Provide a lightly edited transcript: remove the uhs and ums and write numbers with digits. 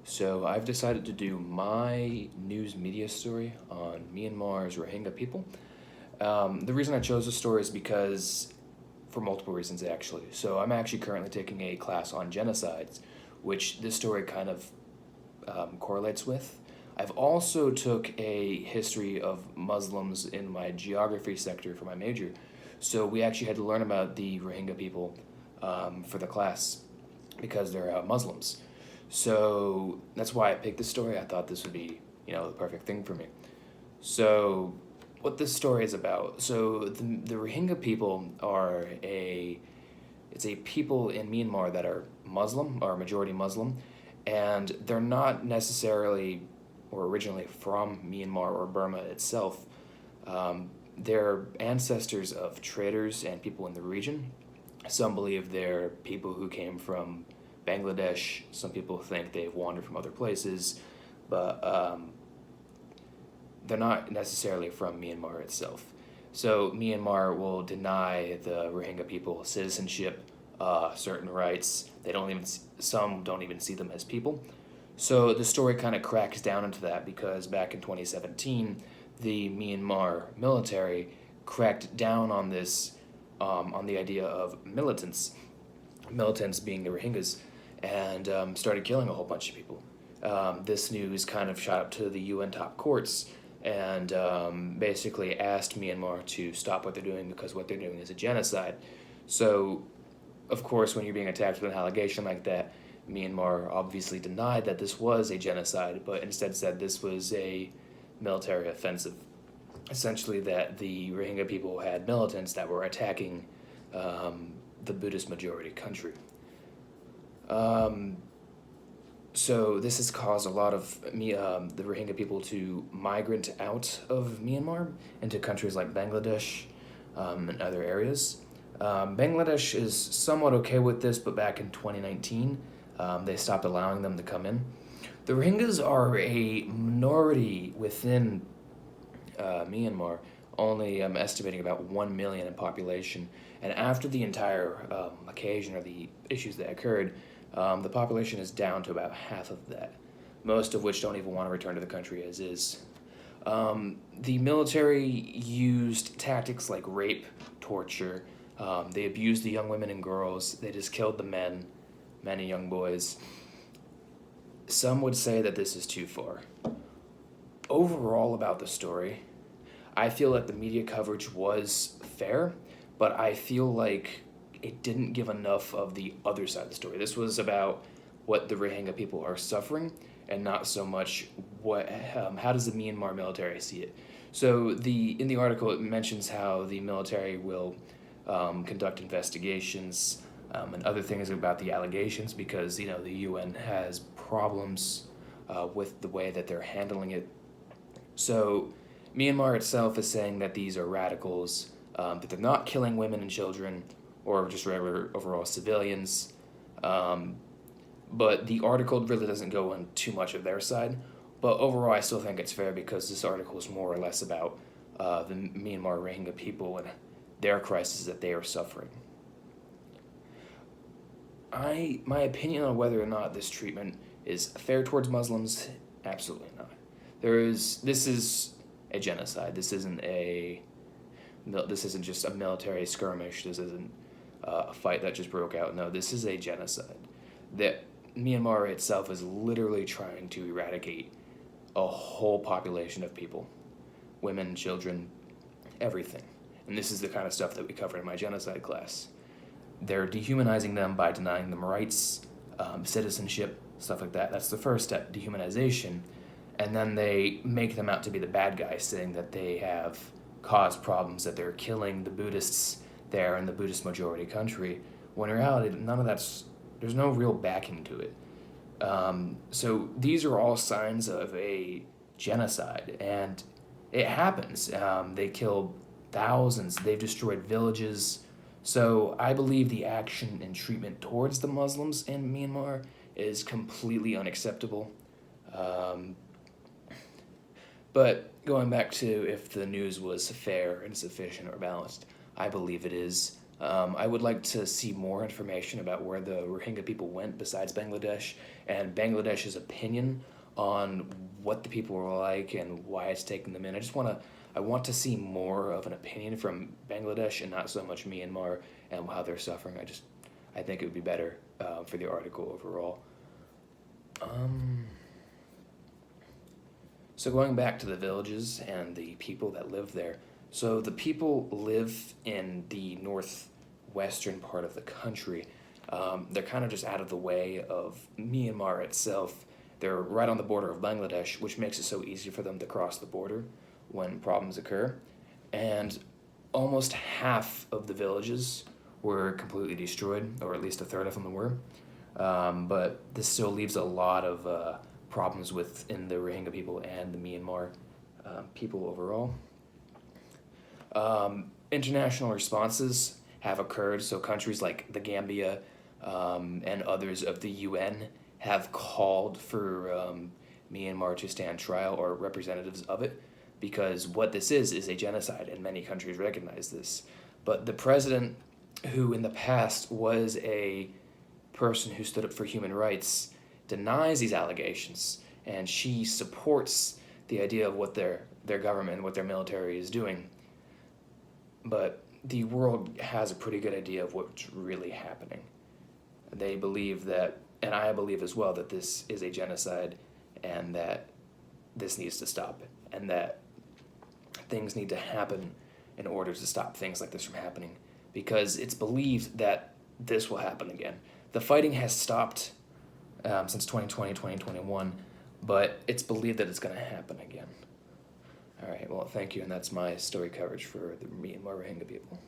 So I've decided to do my news media story on Myanmar's Rohingya people. The reason I chose this story is because, for multiple reasons actually. So I'm actually currently taking a class on genocides, which this story kind of correlates with. I've also took a history of Muslims in my geography sector for my major. So we actually had to learn about the Rohingya people for the class because they're Muslims. So that's why I picked this story. I thought this would be, the perfect thing for me. So, what this story is about. So, the Rohingya people are it's a people in Myanmar that are Muslim, or majority Muslim, and they're not necessarily or originally from Myanmar or Burma itself. They're ancestors of traders and people in the region. Some believe they're people who came from Bangladesh. Some people think they've wandered from other places, but they're not necessarily from Myanmar itself. So Myanmar will deny the Rohingya people citizenship, certain rights. Some don't even see them as people. So the story kind of cracks down into that because back in 2017, the Myanmar military cracked down on this, on the idea of militants being the Rohingyas, and started killing a whole bunch of people. This news kind of shot up to the UN top courts and basically asked Myanmar to stop what they're doing because what they're doing is a genocide. So, of course, when you're being attacked with an allegation like that, Myanmar obviously denied that this was a genocide, but instead said this was a military offensive. Essentially, that the Rohingya people had militants that were attacking the Buddhist majority country. So this has caused a lot of the Rohingya people to migrate out of Myanmar into countries like Bangladesh and other areas. Bangladesh is somewhat okay with this, but back in 2019, they stopped allowing them to come in. The Rohingyas are a minority within Myanmar, only estimating about 1 million in population. And after the entire occasion or the issues that occurred, the population is down to about half of that, most of which don't even want to return to the country as is. The military used tactics like rape, torture. They abused the young women and girls. They just killed the men and young boys. Some would say that this is too far. Overall, about the story, I feel like the media coverage was fair, but I feel like it didn't give enough of the other side of the story. This was about what the Rohingya people are suffering, and not so much how does the Myanmar military see it. So in the article it mentions how the military will conduct investigations and other things about the allegations because the UN has problems with the way that they're handling it. So Myanmar itself is saying that these are radicals, that they're not killing women and children or just regular overall civilians. But the article really doesn't go on too much of their side. But overall, I still think it's fair because this article is more or less about the Myanmar Rohingya people and their crisis that they are suffering. My opinion on whether or not this treatment is fair towards Muslims, absolutely not. This is a genocide. This isn't just a military skirmish. This isn't a fight that just broke out. No, this is a genocide. That Myanmar itself is literally trying to eradicate a whole population of people, women, children, everything. And this is the kind of stuff that we covered in my genocide class. They're dehumanizing them by denying them rights, citizenship, stuff like that. That's the first step, dehumanization. And then they make them out to be the bad guys, saying that they have caused problems, that they're killing the Buddhists there in the Buddhist majority country, when in reality, there's no real backing to it. So these are all signs of a genocide, and it happens. They kill thousands, they've destroyed villages. So I believe the action and treatment towards the Muslims in Myanmar is completely unacceptable. But going back to if the news was fair and sufficient or balanced, I believe it is. I would like to see more information about where the Rohingya people went besides Bangladesh, and Bangladesh's opinion on what the people were like and why it's taking them in. I want to see more of an opinion from Bangladesh and not so much Myanmar and how they're suffering. I think it would be better for the article overall. Um, so going back to the villages and the people that live there. So the people live in the northwestern part of the country. They're kind of just out of the way of Myanmar itself. They're right on the border of Bangladesh, which makes it so easy for them to cross the border when problems occur. And almost half of the villages were completely destroyed, or at least a third of them were. But this still leaves a lot of problems within the Rohingya people and the Myanmar people overall. International responses have occurred, so countries like the Gambia and others of the UN have called for Myanmar to stand trial, or representatives of it, because what this is a genocide, and many countries recognize this. But the president, who in the past was a person who stood up for human rights, denies these allegations, and she supports the idea of what their government, what their military is doing. But the world has a pretty good idea of what's really happening. They believe that, and I believe as well, that this is a genocide and that this needs to stop, and that things need to happen in order to stop things like this from happening, because it's believed that this will happen again. The fighting has stopped since 2020, 2021, but it's believed that it's going to happen again. All right, well, thank you, and that's my story coverage for the Myanmar Rohingya people.